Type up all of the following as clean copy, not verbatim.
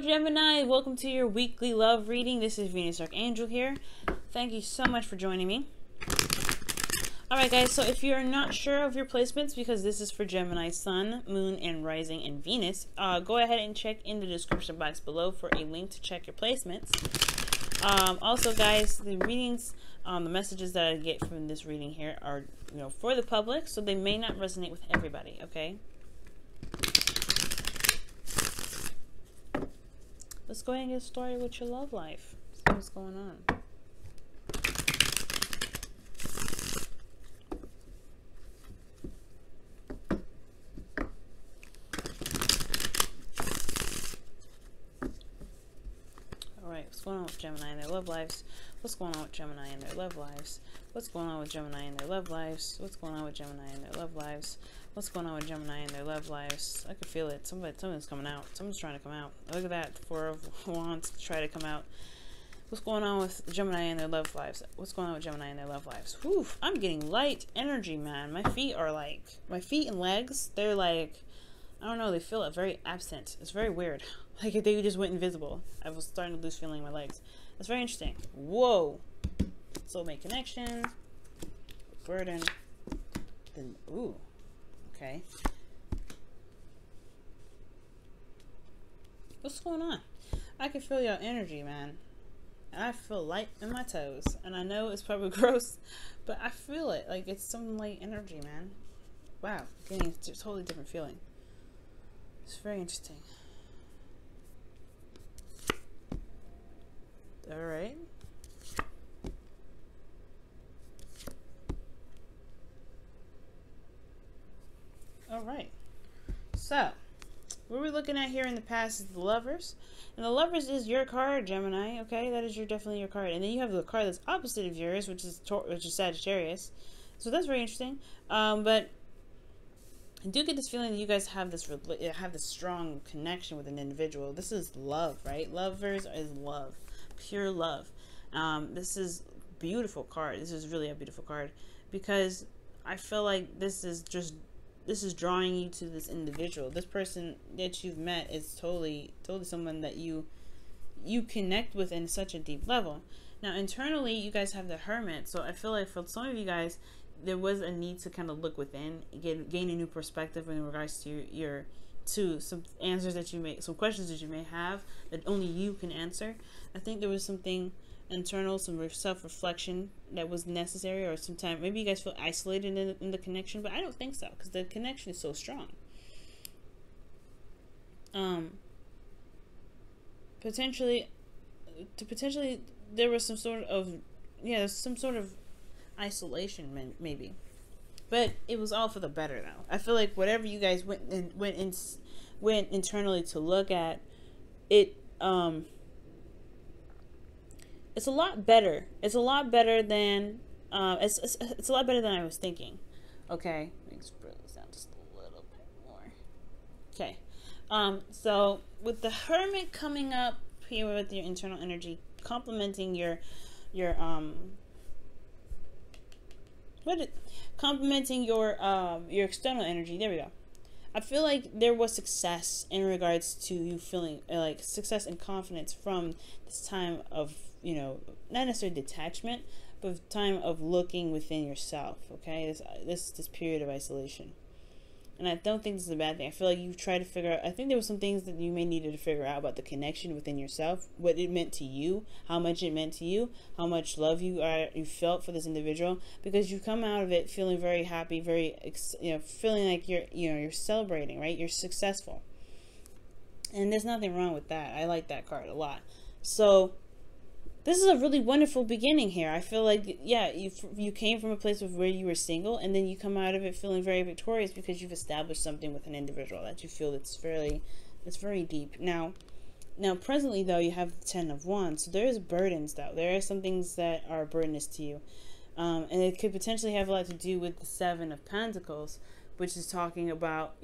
Gemini, welcome to your weekly love reading. This is Venus Archangel here. Thank you so much for joining me. Alright guys, so if you're not sure of your placements, because this is for Gemini Sun, Moon, and Rising, and Venus, go ahead and check in the description box below for a link to check your placements. Also guys, the readings, the messages that I get from this reading here are, for the public, so they may not resonate with everybody, okay? Let's go ahead and get started with your love life. See what's going on. Alright, what's going on with Gemini and their love lives? What's going on with Gemini and their love lives? What's going on with Gemini and their love lives? What's going on with Gemini and their love lives? What's going on with Gemini and their love lives? I can feel it. Something's coming out. Someone's trying to come out. Look at that. Four of Wands try to come out. What's going on with Gemini and their love lives? What's going on with Gemini and their love lives? Whew, I'm getting light energy, man. My feet and legs, they're like, I don't know, they feel very absent. It's very weird. Like they just went invisible. I was starting to lose feeling in my legs. It's very interesting. Whoa. Soulmate connection. Burden. Then, ooh. Okay. What's going on? I can feel your energy, man. I feel light in my toes. And I know it's probably gross, but I feel it. Like it's some light energy, man. Wow. Getting a totally different feeling. It's very interesting. Alright. Alright. So, what we're looking at here in the past is the Lovers. And the Lovers is your card, Gemini. Okay, that is definitely your card. And then you have the card that's opposite of yours, which is Sagittarius. So that's very interesting. But I do get this feeling that you guys have this strong connection with an individual. This is love, right? Lovers is love. Pure love. This is a beautiful card. This is really a beautiful card because I feel like this is drawing you to this individual. This person that you've met is totally someone that you connect with in such a deep level. Now internally you guys have the Hermit, so I feel like for some of you guys there was a need to kind of look within, gain a new perspective in regards to some answers that you may, some questions that you may have that only you can answer. I think there was something internal, some self-reflection that was necessary, or sometimes maybe you guys feel isolated in the connection, but I don't think so because the connection is so strong. Potentially there was some sort of isolation, maybe. But it was all for the better, though. I feel like whatever you guys went internally to look at, it it's a lot better. It's a lot better than it's a lot better than I was thinking. Okay, let's bring this down just a little bit more. Okay, so with the Hermit coming up here with your internal energy, complementing your external energy. There we go. I feel like there was success in regards to you feeling like success and confidence from this time of, not necessarily detachment, but time of looking within yourself. Okay, this period of isolation. And I don't think this is a bad thing. I feel like you try to figure out, I think there were some things that you may needed to figure out about the connection within yourself, what it meant to you, how much it meant to you, how much love you felt for this individual, because you come out of it feeling very happy, feeling like you're celebrating, right? You're successful. And there's nothing wrong with that. I like that card a lot. So this is a really wonderful beginning here. I feel like, yeah, you came from a place of where you were single, and then you come out of it feeling very victorious because you've established something with an individual that you feel that's very deep. Now presently though, you have the 10 of Wands, so there is burdens though. There are some things that are burdens to you, and it could potentially have a lot to do with the 7 of Pentacles, which is talking about,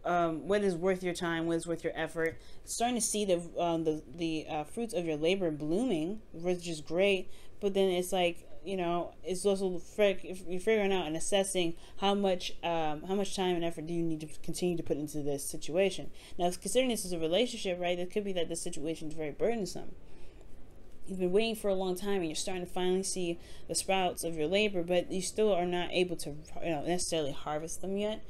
what is worth your time, what is worth your effort. Starting to see the fruits of your labor blooming, which is great. But then it's like you know, it's also if you're figuring out and assessing how much time and effort do you need to continue to put into this situation. Now, considering this is a relationship, right, it could be that this situation is very burdensome. You've been waiting for a long time and you're starting to finally see the sprouts of your labor, but you still are not able to, you know, necessarily harvest them yet.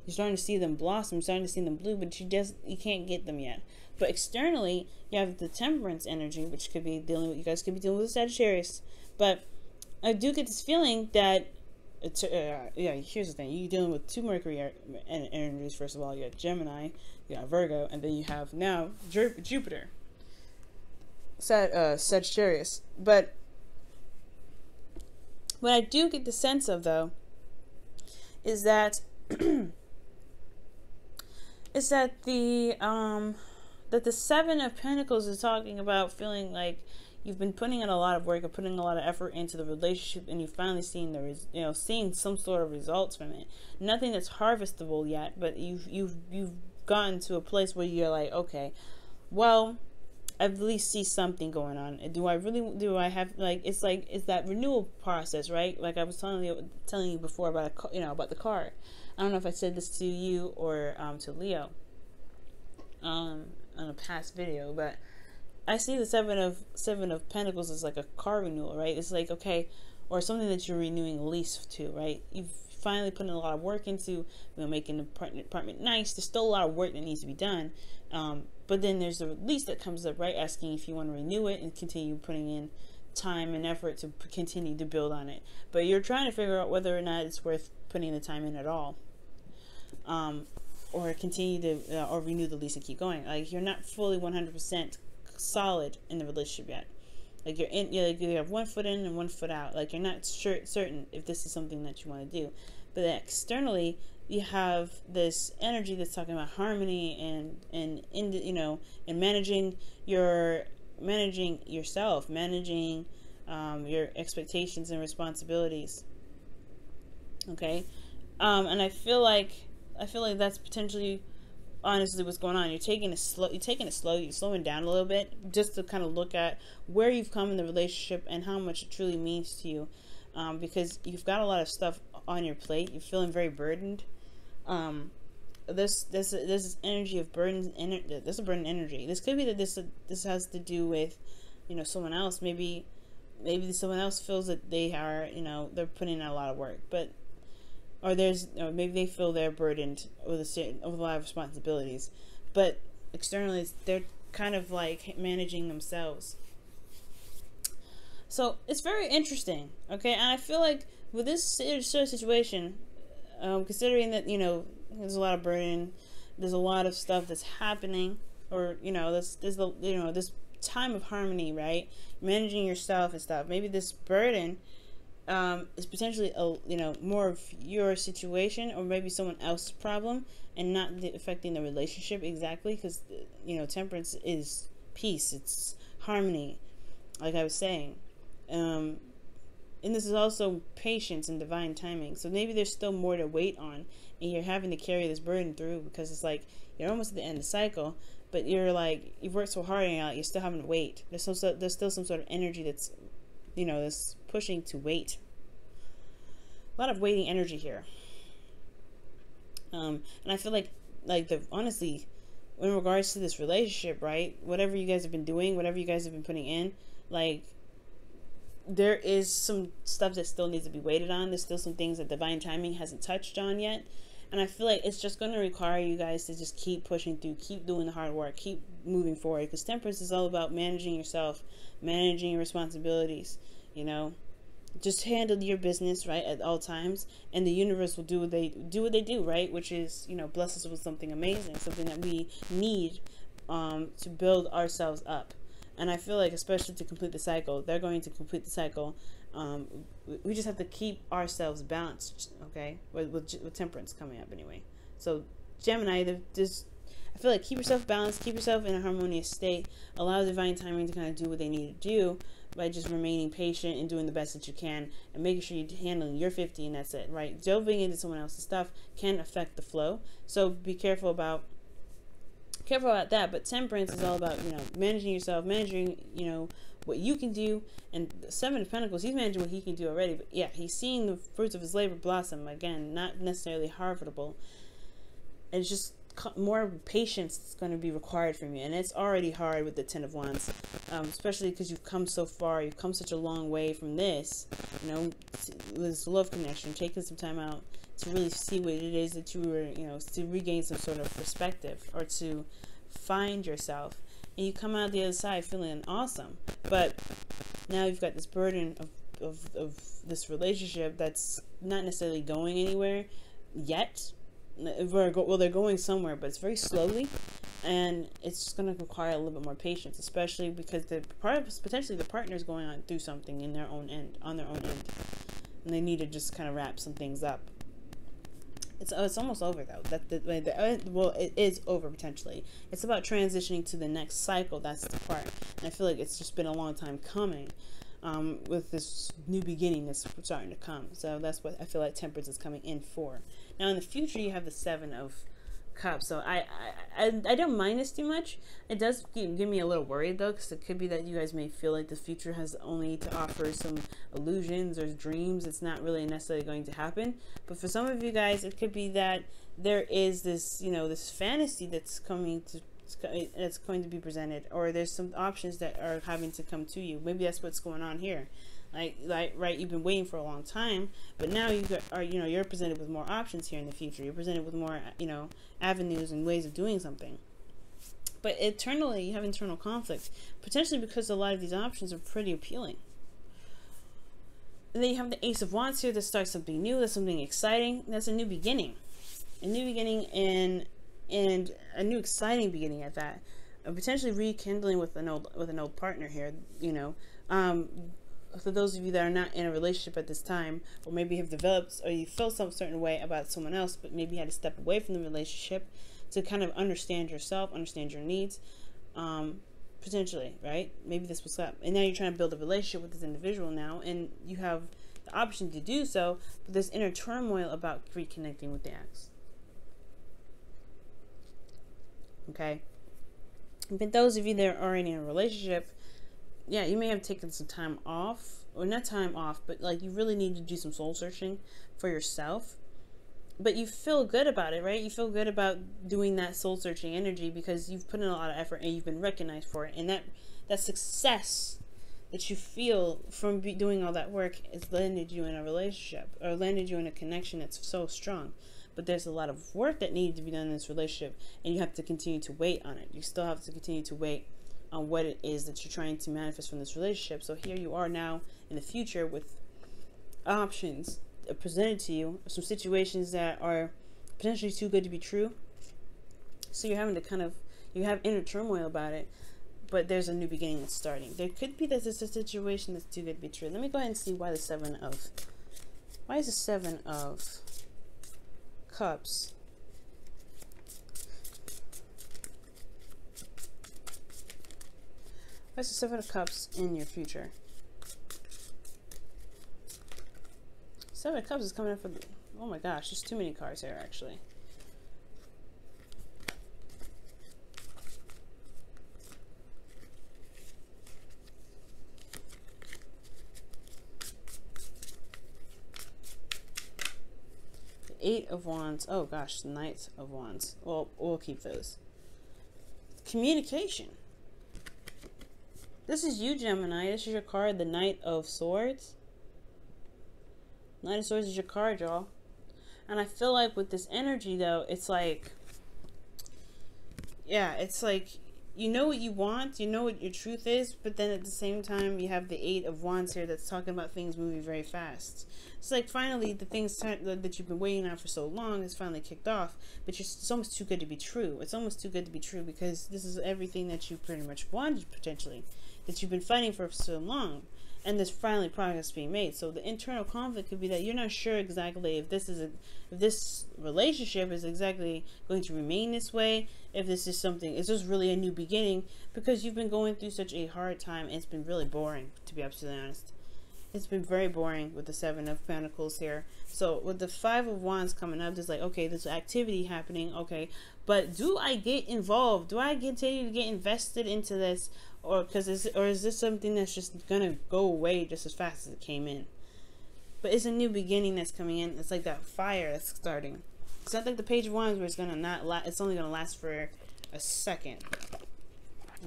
You're starting to see them blossom, you're starting to see them bloom, but you can't get them yet. But externally, you have the temperance energy, which could be dealing with, you guys could be dealing with Sagittarius. But I do get this feeling that, yeah, here's the thing. You're dealing with 2 Mercury energies, first of all. You got Gemini, you got Virgo, and then you have now Jupiter. Sagittarius. But what I do get the sense of, though, is that the 7 of Pentacles is talking about feeling like you've been putting in a lot of work or putting a lot of effort into the relationship, and you've finally seen seeing some sort of results from it. Nothing that's harvestable yet, but you've gotten to a place where you're like, okay, well, I at least see something going on. Do I have, like, it's that renewal process, right? Like I was telling you before about about the card. I don't know if I said this to you or to Leo on a past video, but I see the seven of Pentacles as like a car renewal, right? It's like, okay, or something that you're renewing a lease to, right? You've finally put in a lot of work into, making the apartment nice. There's still a lot of work that needs to be done, but then there's the lease that comes up, right? Asking if you want to renew it and continue putting in time and effort to continue to build on it. But you're trying to figure out whether or not it's worth putting the time in at all, or continue to or renew the lease and keep going. Like, you're not fully 100% solid in the relationship yet. Like, you have 1 foot in and 1 foot out. Like, you're not certain if this is something that you want to do. But then externally, you have this energy that's talking about harmony and managing yourself, managing your expectations and responsibilities. Okay, and I feel like that's potentially, honestly, what's going on. You're taking it slow. You're slowing down a little bit, just to kind of look at where you've come in the relationship and how much it truly means to you, because you've got a lot of stuff on your plate. You're feeling very burdened. This energy of burden. This is a burden energy. This could be that this has to do with, someone else. Maybe someone else feels that they are, they're putting in a lot of work, but. Or maybe they feel they're burdened with a lot of responsibilities, but externally they're kind of like managing themselves. So it's very interesting, okay? And I feel like with this sort of situation, considering that there's a lot of burden, there's a lot of stuff that's happening, or this time of harmony, right? Managing yourself and stuff. Maybe this burden is potentially more of your situation, or maybe someone else's problem, and not affecting the relationship exactly, because temperance is peace, it's harmony, like I was saying, and this is also patience and divine timing. So maybe there's still more to wait on, and you're having to carry this burden through, because it's like you're almost at the end of the cycle, but you're like, you've worked so hard and you're still having to wait. There's still some sort of energy that's this pushing to wait. A lot of waiting energy here. And I feel like honestly, in regards to this relationship, right? Whatever you guys have been doing, whatever you guys have been putting in, like, there is some stuff that still needs to be waited on. There's still some things that divine timing hasn't touched on yet. And I feel like it's just going to require you guys to just keep pushing through, keep doing the hard work, keep moving forward. Because temperance is all about managing yourself, managing your responsibilities, Just handle your business, right, at all times, and the universe will do what they do, right? Which is, bless us with something amazing, something that we need to build ourselves up. And I feel like, especially to complete the cycle, they're going to complete the cycle. We just have to keep ourselves balanced, okay? With temperance coming up anyway. So Gemini, I feel like keep yourself balanced, keep yourself in a harmonious state, allow divine timing to kind of do what they need to do, by just remaining patient and doing the best that you can, and making sure you're handling your 50, and that's it, right? Delving into someone else's stuff can affect the flow, so be careful about careful about that. But temperance is all about, you know, managing yourself, managing, you know, what you can do. And the Seven of Pentacles, he's managing what he can do already. But yeah, he's seeing the fruits of his labor blossom. Again, not necessarily harvestable. It's just more patience is going to be required from you, and it's already hard with the Ten of Wands, especially because you've come so far, you've come such a long way from this, you know, this love connection, taking some time out to really see what it is that you were, you know, to regain some sort of perspective or to find yourself, and you come out the other side feeling awesome. But now you've got this burden of this relationship that's not necessarily going anywhere yet. Well, they're going somewhere, but it's very slowly, and it's just going to require a little bit more patience, especially because potentially the partner is going on through something on their own end, and they need to just kind of wrap some things up. It's almost over though. Well, it is over potentially. It's about transitioning to the next cycle. That's the part, and I feel like it's just been a long time coming. With this new beginning that's starting to come. So that's what I feel like temperance is coming in for. Now in the future you have the Seven of Cups. So I don't mind this too much. It does give me a little worried though, because it could be that you guys may feel like the future has only to offer some illusions or dreams. It's not really necessarily going to happen. But for some of you guys, it could be that there is this, you know, this fantasy that's coming to it's going to be presented, or there's some options that are having to come to you. Maybe that's what's going on here. Like right, you've been waiting for a long time, but now you're presented with more options here in the future. You're presented with more, you know, avenues and ways of doing something. But internally, you have internal conflict, potentially because a lot of these options are pretty appealing. And then you have the Ace of Wands here that starts something new. That's something exciting. That's a new beginning, and a new exciting beginning at that, potentially rekindling with an old partner here, you know. For those of you that are not in a relationship at this time, or maybe have developed, or you feel some certain way about someone else, but maybe you had to step away from the relationship to kind of understand yourself, understand your needs, potentially, right? Maybe this was up, and now you're trying to build a relationship with this individual now, and you have the option to do so, but there's inner turmoil about reconnecting with the ex. Okay, but those of you that are already in a relationship, yeah, you may have taken some time off, or not time off, but like you really need to do some soul searching for yourself. But you feel good about it, right? You feel good about doing that soul searching energy because you've put in a lot of effort and you've been recognized for it, and that success that you feel from doing all that work has landed you in a relationship, or landed you in a connection that's so strong. But there's a lot of work that needs to be done in this relationship, and you have to continue to wait on it. You still have to continue to wait on what it is that you're trying to manifest from this relationship. So here you are now in the future with options presented to you, some situations that are potentially too good to be true. So you're having to you have inner turmoil about it, but there's a new beginning that's starting. There could be that there's a situation that's too good to be true. Let me go ahead and see why is the Seven of Cups What's the Seven of Cups in your future? Seven of Cups is coming up for the, oh my gosh, there's too many cards here actually. The Eight of Wands, oh gosh, the Knight of Wands. Well, we'll keep those. Communication. This is you, Gemini. This is your card, the Knight of Swords. Knight of Swords is your card, y'all. And I feel like with this energy, though, it's like, yeah, it's like, you know what you want, you know what your truth is, but then at the same time, you have the Eight of Wands here that's talking about things moving very fast. It's like, finally, the things that you've been waiting on for so long has finally kicked off, but it's almost too good to be true. It's almost too good to be true because this is everything that you pretty much wanted, potentially, that you've been fighting for so long. And there's finally progress being made. So the internal conflict could be that you're not sure exactly if this relationship is exactly going to remain this way, if this is something, is this really a new beginning, because you've been going through such a hard time and it's been really boring, to be absolutely honest. It's been very boring with the Seven of Pentacles here. So with the Five of Wands coming up, it's like, okay, there's activity happening, okay, but do I get involved? Do I continue to get invested into this, or is this something that's just gonna go away just as fast as it came in? But it's a new beginning that's coming in. It's like that fire that's starting. It's not like the Page of Wands where it's gonna not last. It's only gonna last for a second.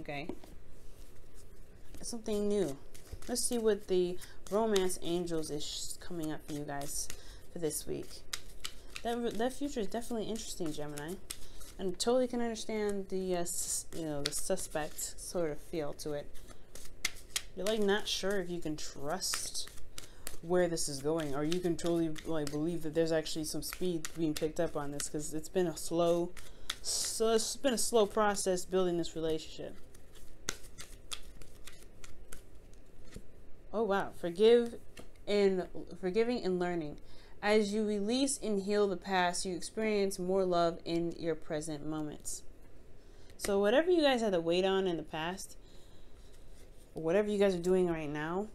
Okay. It's something new. Let's see what the romance angels is coming up for you guys for this week. That future is definitely interesting, Gemini, and totally can understand the the suspect sort of feel to it. You're like not sure if you can trust where this is going, or you can totally like believe that there's actually some speed being picked up on this, because it's been a slow process building this relationship. Oh wow, forgiving and learning. As you release and heal the past, you experience more love in your present moments. So whatever you guys had to wait on in the past, or whatever you guys are doing right now,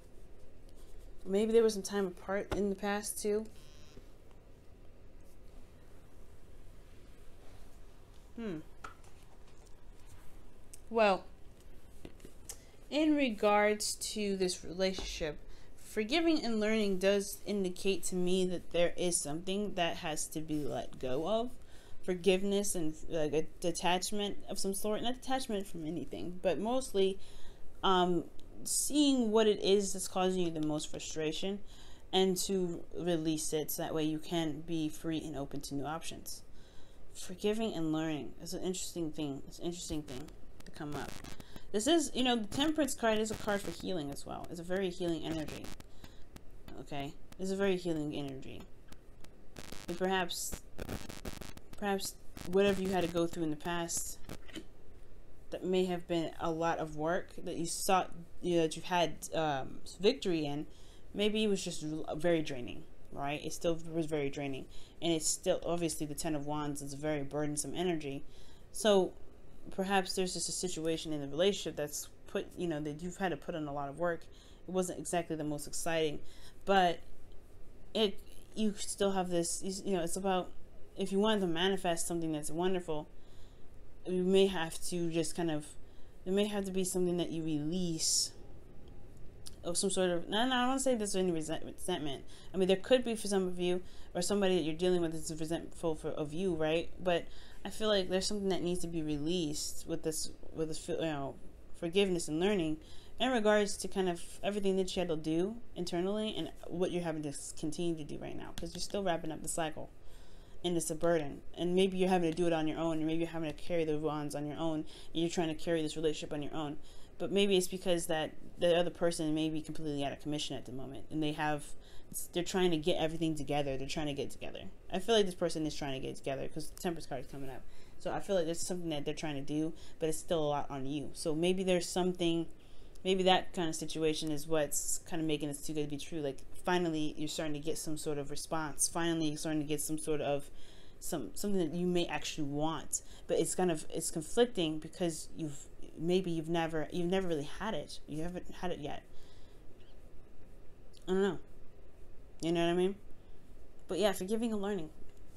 maybe there was some time apart in the past too. Well, in regards to this relationship, forgiving and learning does indicate to me that there is something that has to be let go of. Forgiveness and like a detachment of some sort. Not detachment from anything, but mostly seeing what it is that's causing you the most frustration, and to release it so that way you can be free and open to new options. Forgiving and learning is an interesting thing. It's an interesting thing to come up. This is, the Temperance card is a card for healing as well. It's a very healing energy. Okay? It's a very healing energy. And perhaps whatever you had to go through in the past that may have been a lot of work that you sought, that you've had victory in, maybe it was just very draining, right? It still was very draining. And it's still, obviously, the Ten of Wands is a very burdensome energy. So perhaps there's just a situation in the relationship that's that you've had to put in a lot of work. It wasn't exactly the most exciting, but you still have this, it's about, if you wanted to manifest something that's wonderful, you may have to just it may have to be something that you release of some sort of, no, I don't want to say there's any resentment. I mean, there could be for some of you, or somebody that you're dealing with is resentful of you, right? But I feel like there's something that needs to be released with this forgiveness and learning in regards to kind of everything that you had to do internally and what you're having to continue to do right now, because you're still wrapping up the cycle, and it's a burden, and maybe you're having to do it on your own, and maybe you're having to carry the wands on your own, and you're trying to carry this relationship on your own. But maybe it's because that the other person may be completely out of commission at the moment, and they're trying to get everything together. They're trying to get together. I feel like this person is trying to get together, because the Temperance card is coming up. So I feel like there's something that they're trying to do, but it's still a lot on you. So maybe there's something, maybe that kind of situation is what's kind of making this too good to be true. Like, finally, you're starting to get some sort of response. Finally, you're starting to get some sort of something that you may actually want, but it's conflicting because you've never really had it. You haven't had it yet. I don't know. You know what I mean? But yeah, forgiving and learning.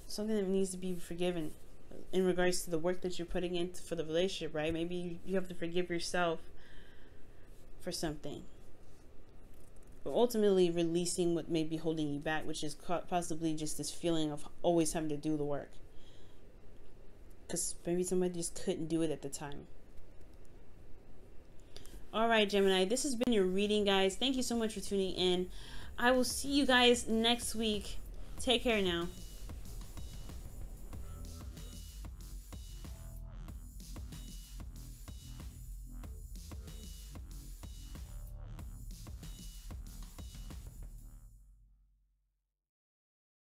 Something that needs to be forgiven in regards to the work that you're putting in for the relationship, right? Maybe you have to forgive yourself for something. But ultimately releasing what may be holding you back, which is possibly just this feeling of always having to do the work. Because maybe somebody just couldn't do it at the time. Alright, Gemini, this has been your reading, guys. Thank you so much for tuning in. I will see you guys next week. Take care now.